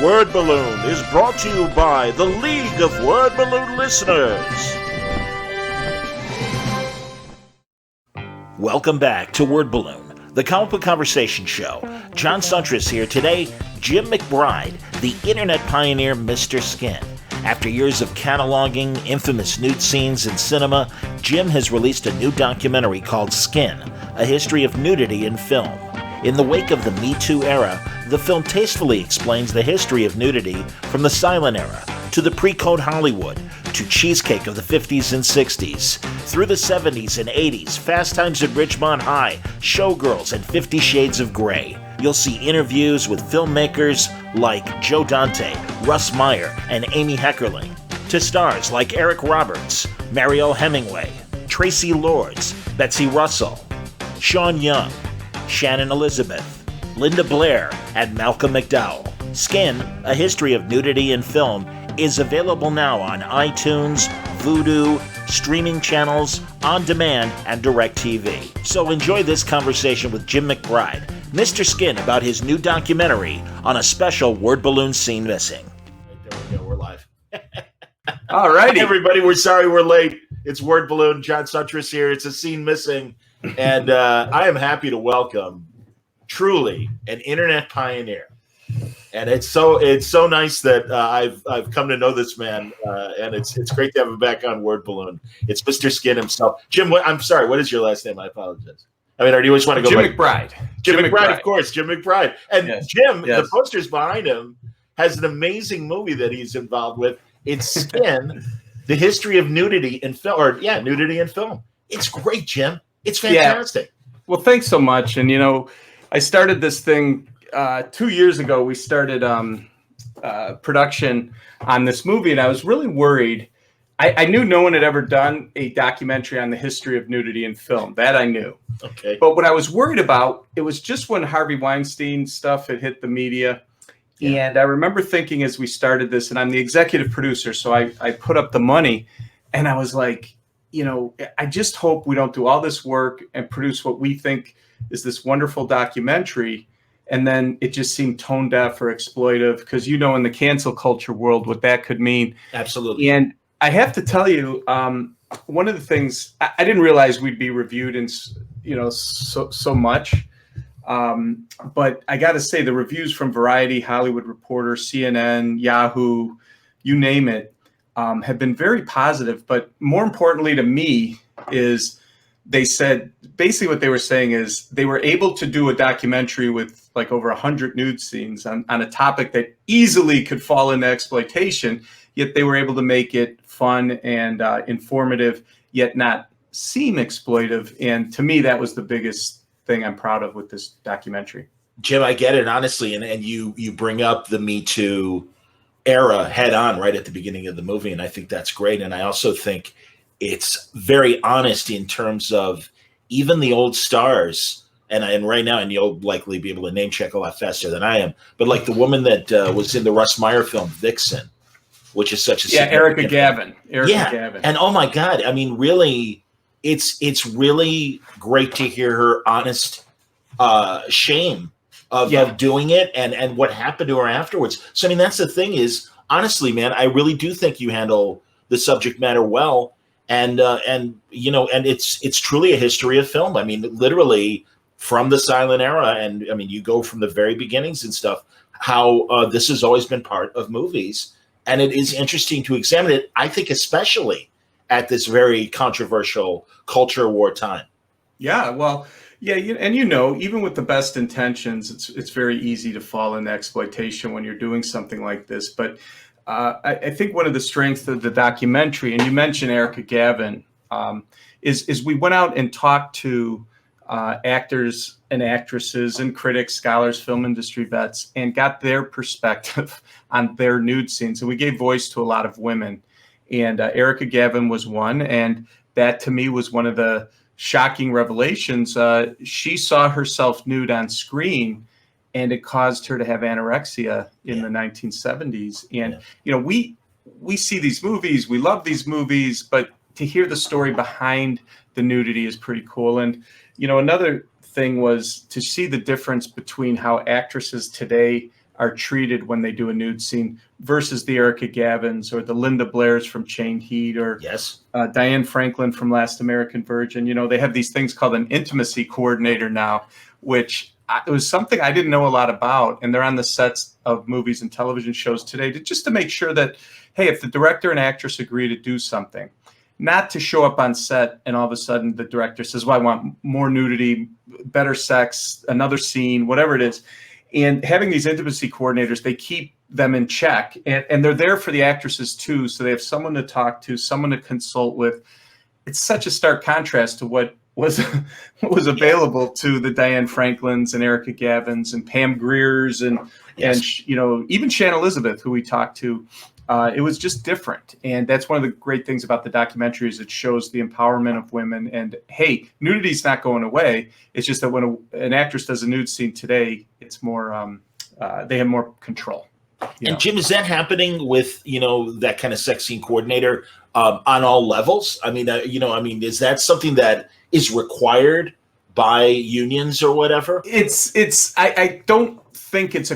Word Balloon is brought to you by the League of Word Balloon Listeners. Welcome back to Word Balloon, the comic book conversation show. John Suntress here today. Jim McBride, the internet pioneer Mr. Skin. After years of cataloging infamous nude scenes in cinema, Jim has released a new documentary called Skin, a history of nudity in film. In the wake of the Me Too era, the film tastefully explains the history of nudity from the silent era to the pre-code Hollywood to cheesecake of the 50s and 60s, through the 70s and 80s, Fast Times at Ridgemont High, Showgirls, and 50 Shades of Grey. You'll see interviews with filmmakers like Joe Dante, Russ Meyer, and Amy Heckerling, to stars like Eric Roberts, Mariel Hemingway, Tracy Lords, Betsy Russell, Sean Young, Shannon Elizabeth, Linda Blair, and Malcolm McDowell. Skin, A History of Nudity in Film, is available now on iTunes, Vudu, streaming channels, on demand, and DirecTV. So enjoy this conversation with Jim McBride, Mr. Skin, about his new documentary on a special Word Balloon Scene Missing. There we go, we're live. All righty. Hi, everybody, we're sorry we're late. It's Word Balloon, John Suntress here. It's a scene missing. And I am happy to welcome, truly, an internet pioneer. And it's so nice that I've come to know this man, and it's great to have him back on Word Balloon. It's Mr. Skin himself. Jim, I'm sorry, what is your last name? I apologize. I mean, or do you just want to go Jim by McBride? Jim McBride, of course, Jim McBride. And yes. Jim, yes. The posters behind him, has an amazing movie that he's involved with. It's Skin, The History of Nudity in Film, Nudity in Film. It's great, Jim. It's fantastic. Yeah. Well, thanks so much. And, I started this thing 2 years ago. We started production on this movie, and I was really worried. I knew no one had ever done a documentary on the history of nudity in film. That I knew. Okay. But what I was worried about, it was just when Harvey Weinstein stuff had hit the media. Yeah. And I remember thinking as we started this, and I'm the executive producer, so I put up the money, and I was like, I just hope we don't do all this work and produce what we think is this wonderful documentary, and then it just seemed tone deaf or exploitive, because in the cancel culture world what that could mean. Absolutely. And I have to tell you, one of the things I didn't realize we'd be reviewed in so much, but I got to say the reviews from Variety, Hollywood Reporter, CNN, Yahoo, you name it, have been very positive. But more importantly to me is they said basically what they were saying is they were able to do a documentary with like over 100 nude scenes on a topic that easily could fall into exploitation, yet they were able to make it fun and informative, yet not seem exploitive. And to me, that was the biggest thing I'm proud of with this documentary. Jim, I get it, honestly. And you bring up the Me Too era head on right at the beginning of the movie. And I think that's great. And I also think it's very honest in terms of even the old stars. And right now, and you'll likely be able to name check a lot faster than I am, but like the woman that was in the Russ Meyer film, Vixen, which is such a Erica Gavin. Gavin. And oh my God, I mean, really, it's really great to hear her honest shame of doing it and what happened to her afterwards. So I mean, that's the thing is, honestly, man, I really do think you handle the subject matter well, and it's truly a history of film. I mean, literally from the silent era, and I mean, you go from the very beginnings and stuff. How this has always been part of movies. And it is interesting to examine it, I think, especially at this very controversial culture war time. Yeah, well, even with the best intentions, it's very easy to fall into exploitation when you're doing something like this. But I think one of the strengths of the documentary, and you mentioned Erica Gavin, is we went out and talked to actors and actresses and critics, scholars, film industry vets, and got their perspective on their nude scenes. And we gave voice to a lot of women. And Erica Gavin was one. And that to me was one of the shocking revelations. She saw herself nude on screen, and it caused her to have anorexia in the 1970s. And, we see these movies, we love these movies, but to hear the story behind the nudity is pretty cool. And, another thing was to see the difference between how actresses today are treated when they do a nude scene versus the Erica Gavins or the Linda Blairs from Chained Heat or Yes. Diane Franklin from Last American Virgin. You know, they have these things called an intimacy coordinator now, which it was something I didn't know a lot about. And they're on the sets of movies and television shows today just to make sure that, hey, if the director and actress agree to do something, not to show up on set and all of a sudden the director says, well, I want more nudity, better sex, another scene, whatever it is. And having these intimacy coordinators, they keep them in check. And they're there for the actresses too. So they have someone to talk to, someone to consult with. It's such a stark contrast to what was available to the Diane Franklins and Erica Gavins and Pam Greers and you know, even Shannon Elizabeth, who we talked to. It was just different. And that's one of the great things about the documentary is it shows the empowerment of women. And hey, nudity's not going away. It's just that when an actress does a nude scene today, it's more, they have more control. And Jim, is that happening with, you know, that kind of sex scene coordinator on all levels? I mean, you know, I mean, is that something that is required by unions or whatever? I don't think it's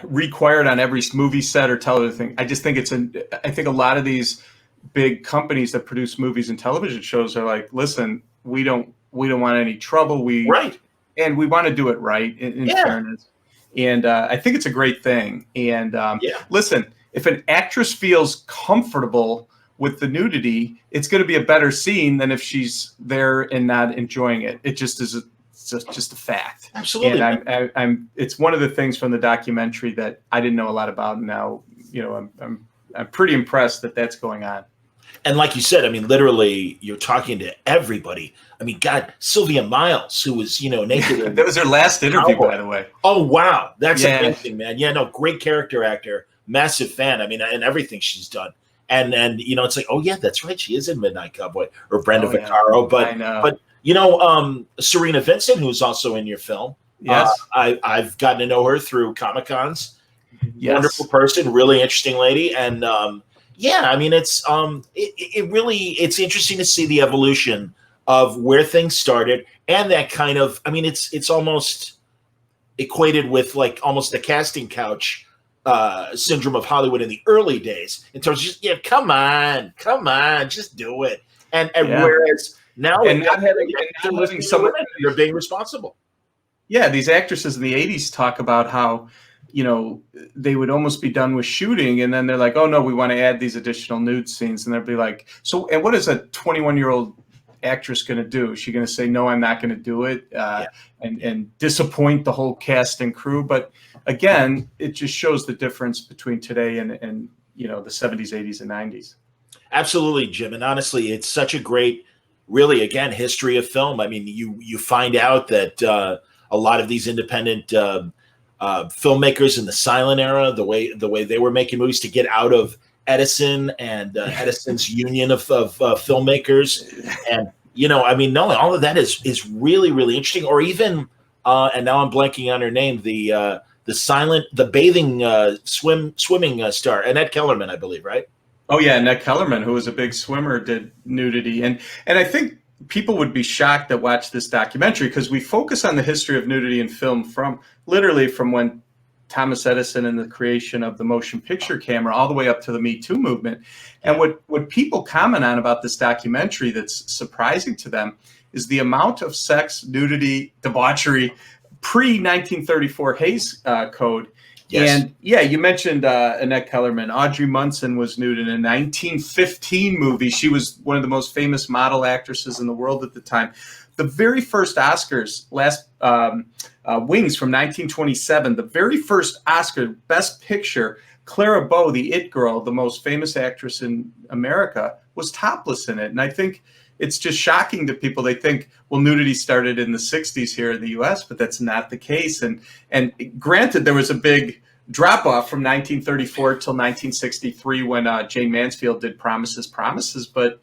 required on every movie set or television thing. I just think I think a lot of these big companies that produce movies and television shows are like, listen, we don't want any trouble. And we want to do it right in fairness. And I think it's a great thing. And listen, if an actress feels comfortable with the nudity, it's going to be a better scene than if she's there and not enjoying it. It just is just a fact. Absolutely. And it's one of the things from the documentary that I didn't know a lot about. And now, you know, I'm pretty impressed that that's going on. And like you said, I mean, literally, you're talking to everybody. I mean, God, Sylvia Miles, who was, you know, naked. That was her last interview, by the way. Oh, wow. That's amazing, man. Yeah, no, great character actor. Massive fan. I mean, and everything she's done. And you know, it's like, oh, yeah, that's right. She is in Midnight Cowboy or Brenda Vaccaro. But, you know, Serena Vincent, who's also in your film. Yes. I've gotten to know her through Comic-Cons. Yes. Wonderful person, really interesting lady. And, yeah, I mean, it's it's interesting to see the evolution of where things started and that kind of, I mean, it's almost equated with like almost the casting couch syndrome of Hollywood in the early days in terms of just, come on, just do it. And whereas now and not letting someone, you're being responsible. Yeah, these actresses in the 80s talk about how, you know, they would almost be done with shooting and then they're like, oh no, we want to add these additional nude scenes. And they'll be like, so, and what is a 21-year-old actress going to do? Is she going to say, no, I'm not going to do it and disappoint the whole cast and crew? But again, it just shows the difference between today and you know, the 70s, 80s and 90s. Absolutely, Jim. And honestly, it's such a great, really, again, history of film. I mean, you find out that a lot of these independent filmmakers in the silent era, the way they were making movies to get out of Edison and Edison's union of filmmakers, and you know, I mean, no, all of that is really, really interesting. Or even, and now I'm blanking on her name, the bathing swimming star, Annette Kellerman, I believe, right? Oh yeah, Annette Kellerman, who was a big swimmer, did nudity, and I think people would be shocked that watch this documentary because we focus on the history of nudity in film from when Thomas Edison and the creation of the motion picture camera all the way up to the Me Too movement. And what people comment on about this documentary that's surprising to them is the amount of sex, nudity, debauchery pre-1934 Hays Code. Yes. And yeah, you mentioned Annette Kellerman. Audrey Munson was nude in a 1915 movie. She was one of the most famous model actresses in the world at the time. The very first Oscars, Wings from 1927, the very first Oscar, Best Picture, Clara Bow, the It Girl, the most famous actress in America, was topless in it. And I think it's just shocking to people. They think, well, nudity started in the 60s here in the U.S., but that's not the case. And granted, there was a big drop-off from 1934 till 1963 when Jane Mansfield did Promises, but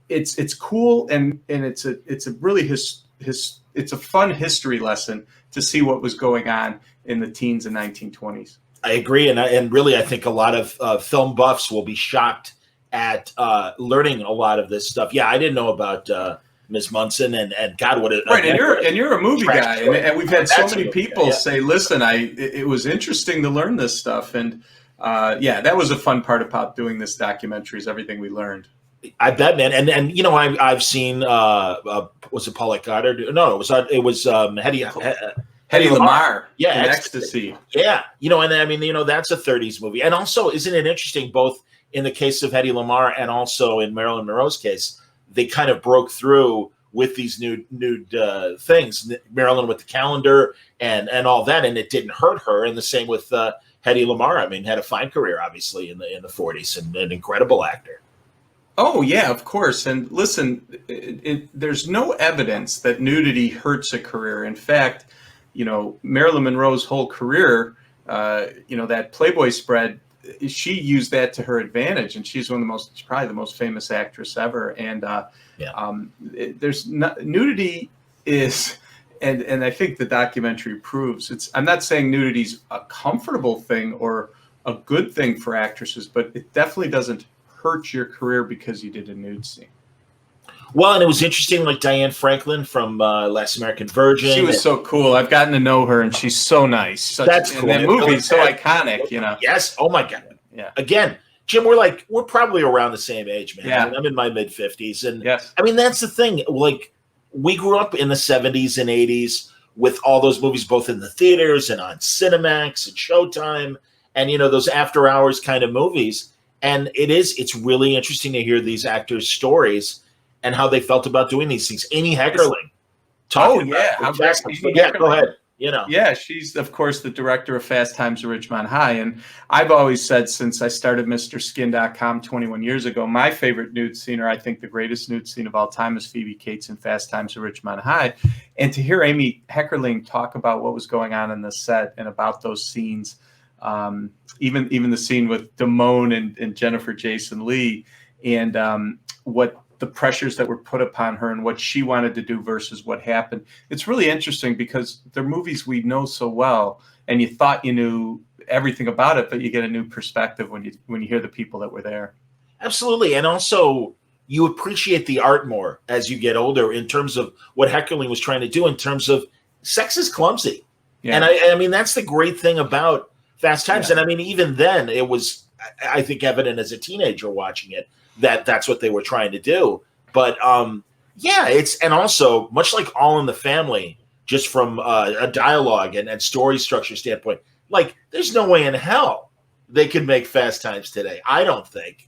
it's cool and it's a really it's a fun history lesson to see what was going on in the teens and 1920s. I agree, and really, I think a lot of film buffs will be shocked at learning a lot of this stuff. Yeah, I didn't know about Ms. Munson, and God, what a right. And you're a movie guy, and we've had so many people yeah. say, "Listen, it was interesting to learn this stuff," and yeah, that was a fun part about doing this documentary is everything we learned. I bet, man, and you know, I've seen was it Paulette Goddard? No, it was Hedy Lamarr, yeah, in Ecstasy. Yeah, you know, and I mean, you know, that's a '30s movie, and also, isn't it interesting? Both in the case of Hedy Lamarr and also in Marilyn Monroe's case, they kind of broke through with these nude things. Marilyn with the calendar and all that, and it didn't hurt her. And the same with Hedy Lamarr. I mean, had a fine career, obviously, in the '40s, and an incredible actor. Oh, yeah, of course. And listen, there's no evidence that nudity hurts a career. In fact, you know, Marilyn Monroe's whole career, you know, that Playboy spread, she used that to her advantage. And she's probably the most famous actress ever. And nudity is, and I think the documentary proves, I'm not saying nudity's a comfortable thing or a good thing for actresses, but it definitely doesn't hurt your career because you did a nude scene. Well, and it was interesting, like Diane Franklin from Last American Virgin. She was so cool. I've gotten to know her, and she's so nice. That's cool. And that movie's so iconic, you know. Yes. Oh my God. Yeah. Again, Jim, we're probably around the same age, man. Yeah. I mean, I'm in my mid-50s, and yes. I mean, that's the thing. Like, we grew up in the '70s and '80s with all those movies, both in the theaters and on Cinemax and Showtime, and you know, those after hours kind of movies. And it's really interesting to hear these actors' stories and how they felt about doing these things. Amy Heckerling. Oh, yeah. Yeah, go ahead. You know. Yeah, she's, of course, the director of Fast Times at Ridgemont High. And I've always said since I started MrSkin.com 21 years ago, my favorite nude scene, or I think the greatest nude scene of all time, is Phoebe Cates in Fast Times at Ridgemont High. And to hear Amy Heckerling talk about what was going on in the set and about those scenes, even the scene with Damone and Jennifer Jason Leigh, and what the pressures that were put upon her and what she wanted to do versus what happened. It's really interesting because they're movies we know so well, and you thought you knew everything about it, but you get a new perspective when you hear the people that were there. Absolutely. And also, you appreciate the art more as you get older in terms of what Heckerling was trying to do in terms of sex is clumsy. Yeah. And I mean, that's the great thing about Fast Times. Yeah. And I mean, even then it was, I think, evident as a teenager watching it that that's what they were trying to do. But yeah, and also much like All in the Family, just from a dialogue and story structure standpoint, like there's no way in hell they could make Fast Times today. I don't think.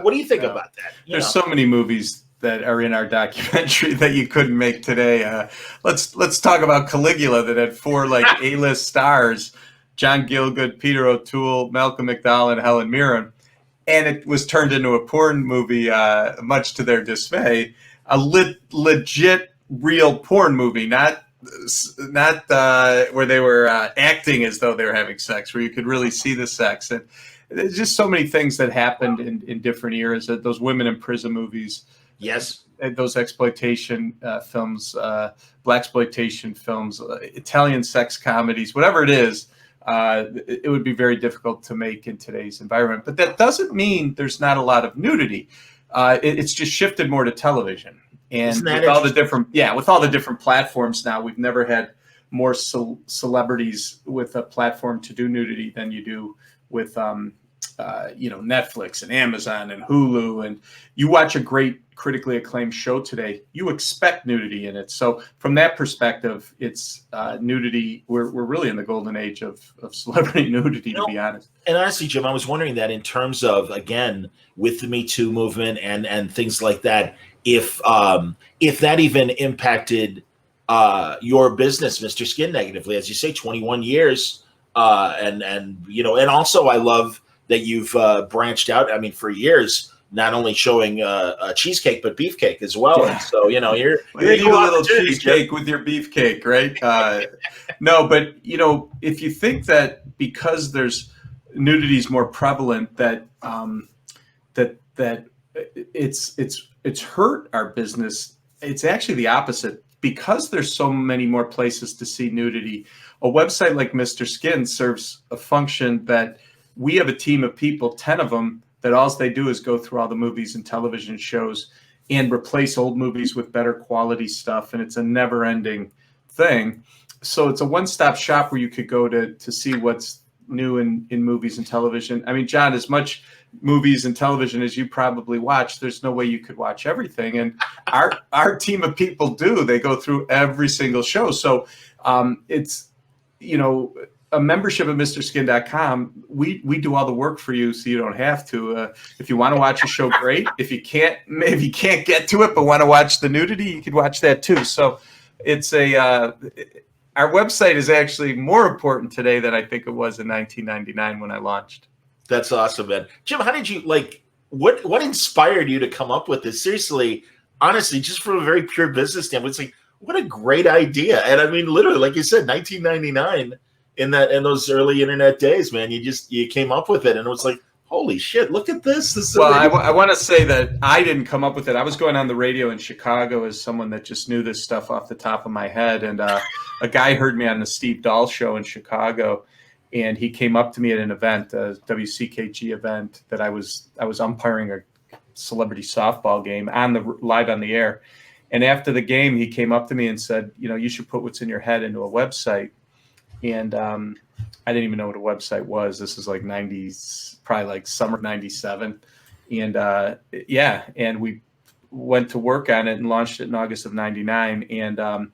What do you think about that? There's so many movies that are in our documentary that you couldn't make today. Let's talk about Caligula, that had 4 like A-list stars: John Gielgud, Peter O'Toole, Malcolm McDowell, and Helen Mirren. And it was turned into a porn movie, much to their dismay. A legit, real porn movie, not where they were acting as though they were having sex, where you could really see the sex. And there's just so many things that happened in different eras. Those women in prison movies, yes, those exploitation films, blaxploitation films, Italian sex comedies, whatever it is. It would be very difficult to make in today's environment. But that doesn't mean there's not a lot of nudity. It's just shifted more to television. And with all the different platforms now, we've never had more celebrities with a platform to do nudity than you do with Netflix and Amazon and Hulu. And you watch a great critically acclaimed show today, you expect nudity in it. So from that perspective, it's nudity. We're really in the golden age of celebrity nudity, to be honest. And honestly, Jim, I was wondering that in terms of, again, with the Me Too movement and things like that, if that even impacted your business, Mr. Skin, negatively, as you say, 21 years. And also I love that you've branched out. I mean, for years, not only showing cheesecake, but beefcake as well. Yeah. And so, you're eating a little cheesecake with your beefcake, right? No, but if you think that because there's nudity is more prevalent, that it's hurt our business, it's actually the opposite. Because there's so many more places to see nudity, a website like Mr. Skin serves a function that we have a team of people, 10 of them, that all they do is go through all the movies and television shows and replace old movies with better quality stuff. And it's a never ending thing. So it's a one-stop shop where you could go to see what's new in movies and television. I mean, John, as much movies and television as you probably watch, there's no way you could watch everything. And our team of people do. They go through every single show. So it's, a membership at MrSkin.com, we do all the work for you, so you don't have to. If you want to watch a show, great. If you can't, maybe you can't get to it, but want to watch the nudity, you could watch that too. So it's our website is actually more important today than I think it was in 1999 when I launched. That's awesome, man. Jim, how did you what inspired you to come up with this? Seriously, honestly, just from a very pure business standpoint, it's like, what a great idea. And I mean, literally, like you said, 1999 in those early internet days, man, you came up with it, and it was like, holy shit, look at this. Well, I want to say that I didn't come up with it. I was going on the radio in Chicago as someone that just knew this stuff off the top of my head. And a guy heard me on the Steve Dahl show in Chicago, and he came up to me at an event, a WCKG event, that I was umpiring a celebrity softball game live on the air. And after the game, he came up to me and said, you should put what's in your head into a website. And I didn't even know what a website was. This is like 90s, probably like summer of 97. And and we went to work on it and launched it in August of 99. And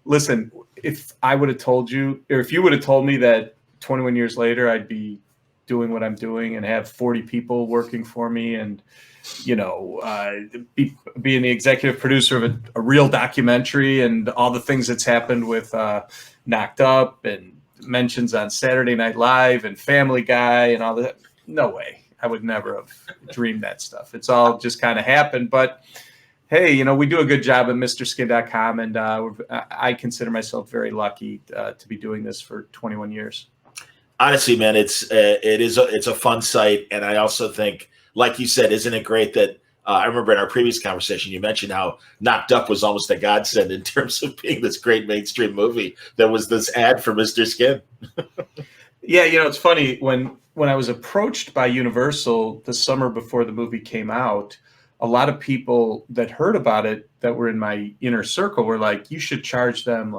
listen, if I would have told you, or if you would have told me that 21 years later, I'd be doing what I'm doing and have 40 people working for me and, being the executive producer of a real documentary and all the things that's happened with Knocked Up and mentions on Saturday Night Live and Family Guy and all that. No way. I would never have dreamed that stuff. It's all just kind of happened. But hey, we do a good job at MrSkin.com, and I consider myself very lucky to be doing this for 21 years. Honestly, man, it's a fun site, and I also think, like you said, isn't it great that I remember in our previous conversation, you mentioned how Knocked Up was almost a godsend in terms of being this great mainstream movie. There was this ad for Mr. Skin. Yeah, it's funny. When I was approached by Universal the summer before the movie came out, a lot of people that heard about it that were in my inner circle were like, you should charge them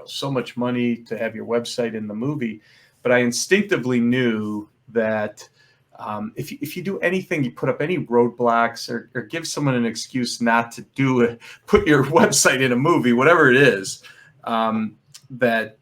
so much money to have your website in the movie. But I instinctively knew that if you do anything, you put up any roadblocks or give someone an excuse not to put your website in a movie, whatever it is, that,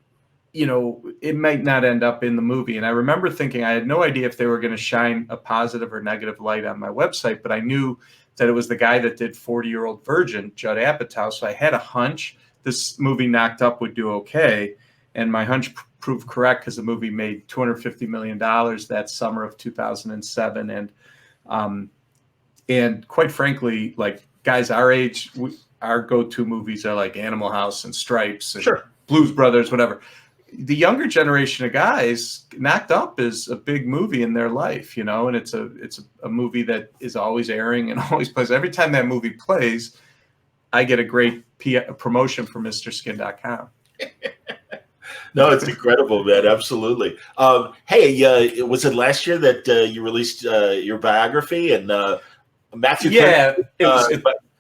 it might not end up in the movie. And I remember thinking, I had no idea if they were going to shine a positive or negative light on my website, but I knew that it was the guy that did 40-Year-Old Virgin, Judd Apatow. So I had a hunch this movie Knocked Up would do okay. And my hunch proved correct because the movie made $250 million that summer of 2007. And quite frankly, like guys our age, our go-to movies are like Animal House and Stripes and Sure. Blues Brothers, whatever. The younger generation of guys, Knocked Up is a big movie in their life, and it's a movie that is always airing and always plays. Every time that movie plays, I get a great promotion from MrSkin.com. No, it's incredible, man. Absolutely. Hey, was it last year that you released your biography and Matthew? Yeah,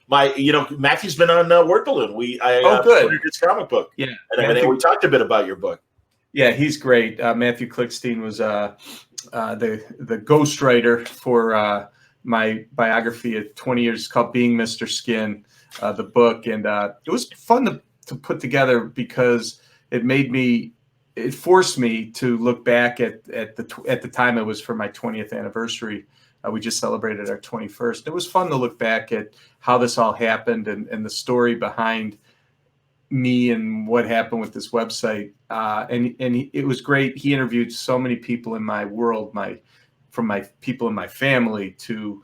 Matthew's been on Wordballoon. I good. ordered his comic book. Yeah, and everything. We talked a bit about your book. Yeah, he's great. Matthew Klickstein was the ghostwriter for my biography of 20 years called Being Mr. Skin, the book, and it was fun to put together because it forced me to look back at the time it was for my 20th anniversary. We just celebrated our 21st. It was fun to look back at how this all happened and the story behind me and what happened with this website. It was great. He interviewed so many people in my world, from my people in my family to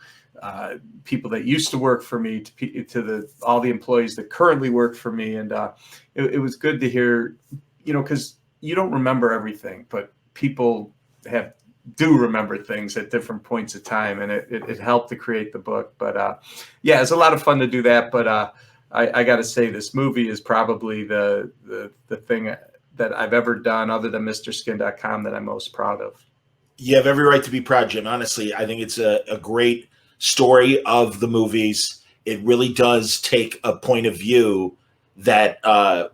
people that used to work for me to all the employees that currently work for me. And it was good to hear, because you don't remember everything, but people do remember things at different points of time, and it helped to create the book. But it's a lot of fun to do that. But I got to say, this movie is probably the thing that I've ever done, other than MrSkin.com, that I'm most proud of. You have every right to be proud, Jim. Honestly, I think it's a great story of the movies, it really does take a point of view that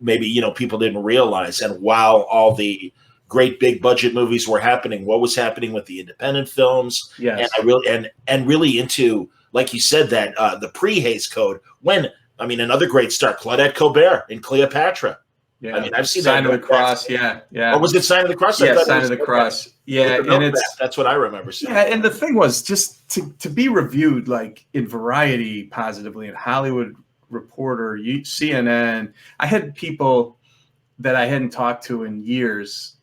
maybe, you know, people didn't realize. And while all the great big budget movies were happening, what was happening with the independent films? Yes. And I really and really into, like you said, that the pre-Hays Code, when, I mean, another great star, Claudette Colbert in Cleopatra. Yeah, I mean, I've seen Sign that. of the Cross. Yeah. Or was it Sign of the Cross? Yeah, Sign of the Cross. Yeah, and that's what I remember seeing. Yeah, and the thing was, just to be reviewed like in Variety positively, in Hollywood Reporter, CNN. I had people that I hadn't talked to in years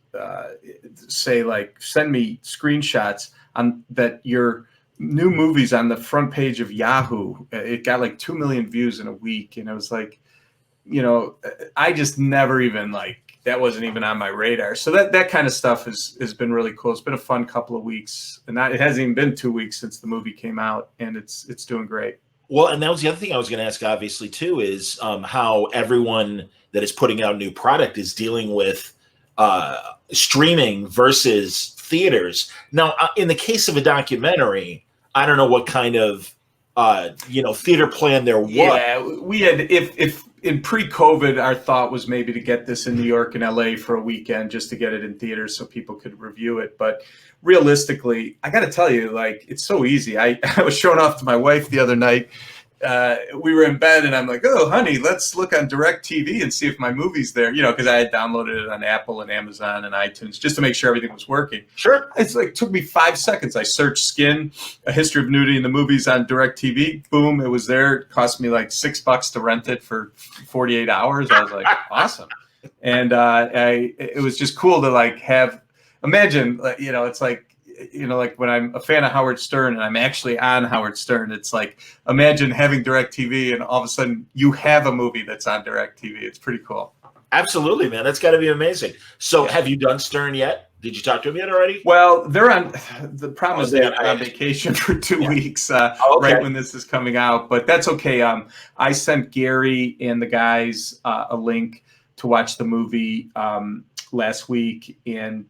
say, like, send me screenshots on that your new movies on the front page of Yahoo. It got like 2 million views in a week, and it was like, you know, I just never even, like, that wasn't even on my radar. So that kind of stuff has been really cool. It's been a fun couple of weeks, and it hasn't even been 2 weeks since the movie came out, and it's doing great. Well, and that was the other thing I was going to ask, obviously, too, is how everyone that is putting out new product is dealing with streaming versus theaters. Now, in the case of a documentary, I don't know what kind of theater plan there was. Yeah, we had, if in pre-COVID, our thought was maybe to get this in New York and LA for a weekend just to get it in theaters so people could review it. But realistically, I got to tell you, like, it's so easy. I was showing off to my wife the other night. We were in bed, and I'm like, oh, honey, let's look on DirecTV and see if my movie's there, you know, because I had downloaded it on Apple and Amazon and iTunes just to make sure everything was working. Sure. It's like, took me 5 seconds. I searched Skin, A History of Nudity in the Movies on DirecTV. Boom, it was there. It cost me like $6 to rent it for 48 hours. I was like, awesome. And it was just cool to, like, imagine, you know, it's like, you know, like when I'm a fan of Howard Stern and I'm actually on Howard Stern, it's like, imagine having DirecTV and all of a sudden you have a movie that's on DirecTV. It's pretty cool. Absolutely, man. That's got to be amazing. So have you done Stern yet? Did you talk to him yet already? Well, the problem is they're on vacation for 2 weeks right when this is coming out, but that's okay. I sent Gary and the guys a link to watch the movie last week, and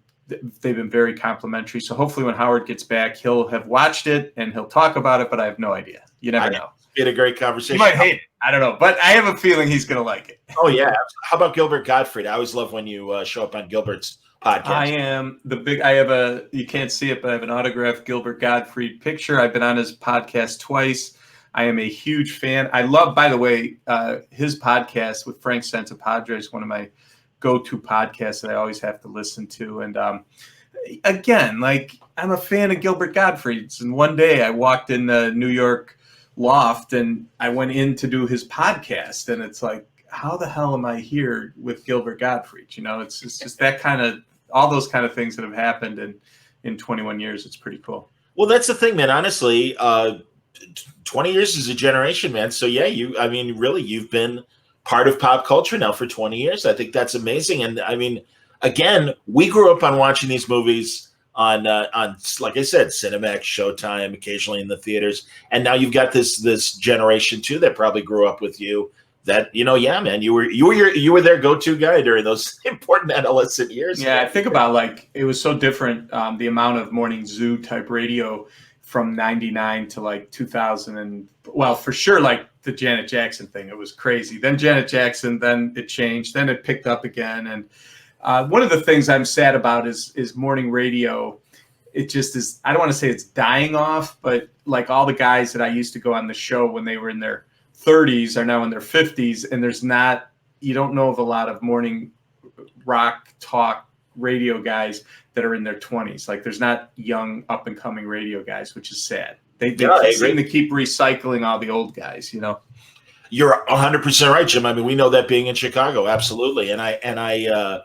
they've been very complimentary. So hopefully when Howard gets back, he'll have watched it and he'll talk about it, but I have no idea. You never know. Get a great conversation. He might hate it. I don't know, but I have a feeling he's going to like it. Oh, yeah. How about Gilbert Gottfried? I always love when you show up on Gilbert's podcast. I am you can't see it, but I have an autographed Gilbert Gottfried picture. I've been on his podcast twice. I am a huge fan. I love, by the way, his podcast with Frank Santapadre is one of my go-to podcasts that I always have to listen to. And again, like, I'm a fan of Gilbert Gottfried's. And one day I walked in the New York loft and I went in to do his podcast. And it's like, how the hell am I here with Gilbert Gottfried? You know, it's just that kind of, all those kind of things that have happened in 21 years. It's pretty cool. Well, that's the thing, man. Honestly, 20 years is a generation, man. So yeah, you've been part of pop culture now for 20 years. I think that's amazing. And I mean, again, we grew up on watching these movies on like I said, Cinemax, Showtime, occasionally in the theaters. And now you've got this generation too that probably grew up with you. That, you know, yeah, man, you were their go-to guy during those important adolescent years. Yeah, I think about, like, it was so different, the amount of morning zoo type radio from 99 to like 2000, and well, for sure, like the Janet Jackson thing, it was crazy. Then Janet Jackson, then it changed, then it picked up again. And one of the things I'm sad about is morning radio. It just is, I don't want to say it's dying off, but like all the guys that I used to go on the show when they were in their 30s are now in their 50s, and you don't know of a lot of morning rock talk radio guys that are in their 20s. Like, there's not young up and coming radio guys, which is sad. They seem to keep recycling all the old guys, you know. You're 100% right, Jim. I mean, we know that being in Chicago, absolutely. And I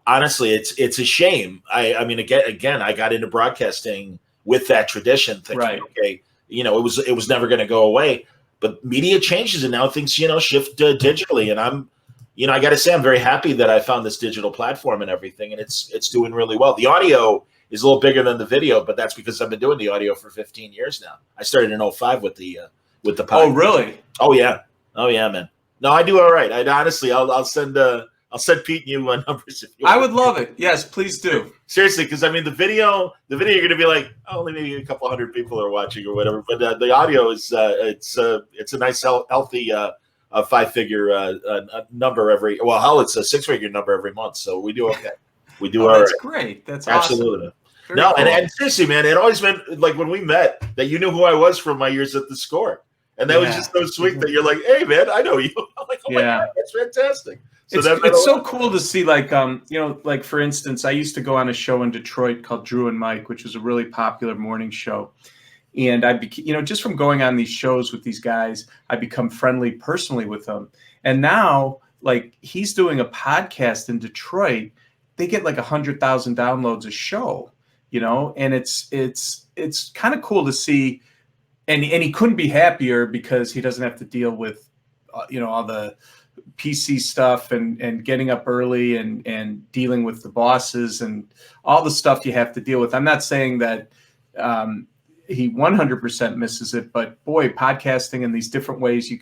honestly, it's a shame. I mean, again, I got into broadcasting with that tradition, thinking, right, okay, you know, it was never going to go away. But media changes, and now things, you know, shift digitally. And I got to say, I'm very happy that I found this digital platform and everything, and it's doing really well. The audio is a little bigger than the video, but that's because I've been doing the audio for 15 years now. I started in 2005 with the podcast. Oh, really? Oh yeah, man. No, I do all right. I'll I'll send Pete and you numbers if you I want. would love it. Yes, please do. Seriously, because I mean, the video, you're going to be like, oh, only maybe a couple hundred people are watching or whatever. But the audio is it's a nice, healthy five-figure number every. Well, hell, it's a six-figure number every month. So we do okay. We do all That's right. great. That's Absolutely. awesome. Very No, cool. and seriously, man, it always meant like when we met that you knew who I was from my years at the Score, and that was just so sweet that you're like, hey, man, I know you. I'm like, oh my God, that's fantastic. So it's so cool to see, like, like for instance, I used to go on a show in Detroit called Drew and Mike, which was a really popular morning show. And just from going on these shows with these guys, I become friendly personally with them. And now, like, he's doing a podcast in Detroit. They get like 100,000 downloads a show, and it's kind of cool to see. And he couldn't be happier because he doesn't have to deal with, all the PC stuff and getting up early and dealing with the bosses and all the stuff you have to deal with. I'm not saying that he 100% misses it, but boy, podcasting and these different ways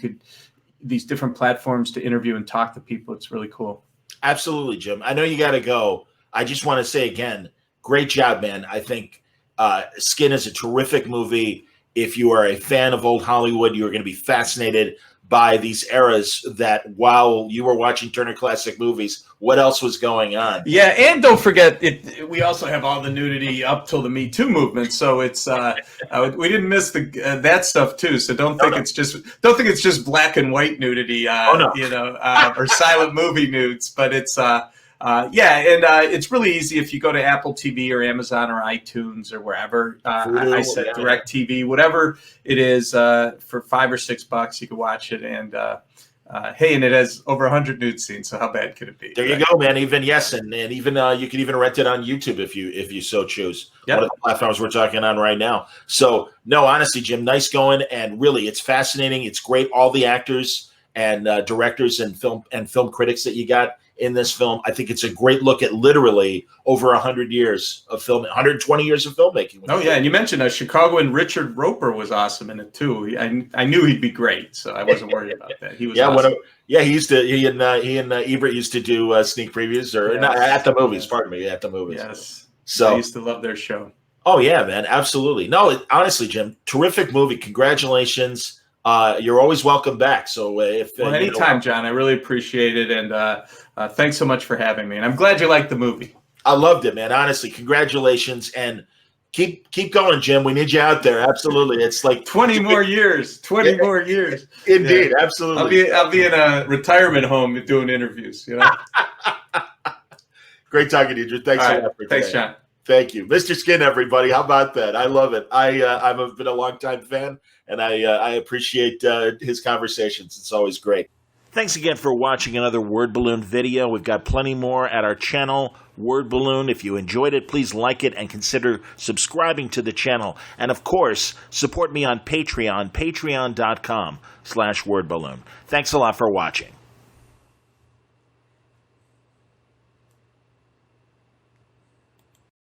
these different platforms to interview and talk to people, it's really cool. Absolutely, Jim. I know you got to go. I just want to say again, great job, man. I think Skin is a terrific movie. If you are a fan of old Hollywood, you're going to be fascinated by these eras that while you were watching Turner Classic Movies, what else was going on? Yeah, and don't forget, we also have all the nudity up till the Me Too movement, so it's we didn't miss that stuff too. So don't think it's just black and white nudity, or silent movie nudes, but it's it's really easy if you go to Apple TV or Amazon or iTunes or wherever. I said DirecTV, whatever it is, for $5 or $6, you can watch it. And and it has over 100 nude scenes. So how bad could it be? There you go, man. Even and even you can even rent it on YouTube if you so choose. Yep. One of the platforms we're talking on right now. So no, honestly, Jim, nice going, and really, it's fascinating. It's great. All the actors and directors and film critics that you got in this film. I think it's a great look at literally over 100 years of film, 120 years of filmmaking. Oh yeah, and you mentioned Chicago, and Richard Roper was awesome in it too. I knew he'd be great, so I wasn't worried about that. He was awesome. He and Ebert used to do sneak previews at the movies. Pardon me, at the movies. Yes. So I used to love their show. Oh yeah, man, absolutely. No, honestly, Jim, terrific movie. Congratulations. You're always welcome back. So anytime, John, I really appreciate it. And thanks so much for having me. And I'm glad you liked the movie. I loved it, man. Honestly, congratulations. And keep going, Jim. We need you out there. Absolutely. It's like 20 more years. 20 more years. Indeed. Yeah. Absolutely. I'll be in a retirement home doing interviews. Great talking to you, Drew. Thanks so much for today. Thanks, John. Thank you. Mr. Skin, everybody. How about that? I love it. I've been a longtime fan, and I appreciate his conversations. It's always great. Thanks again for watching another Word Balloon video. We've got plenty more at our channel, Word Balloon. If you enjoyed it, please like it and consider subscribing to the channel. And of course, support me on Patreon, patreon.com/wordballoon. Thanks a lot for watching.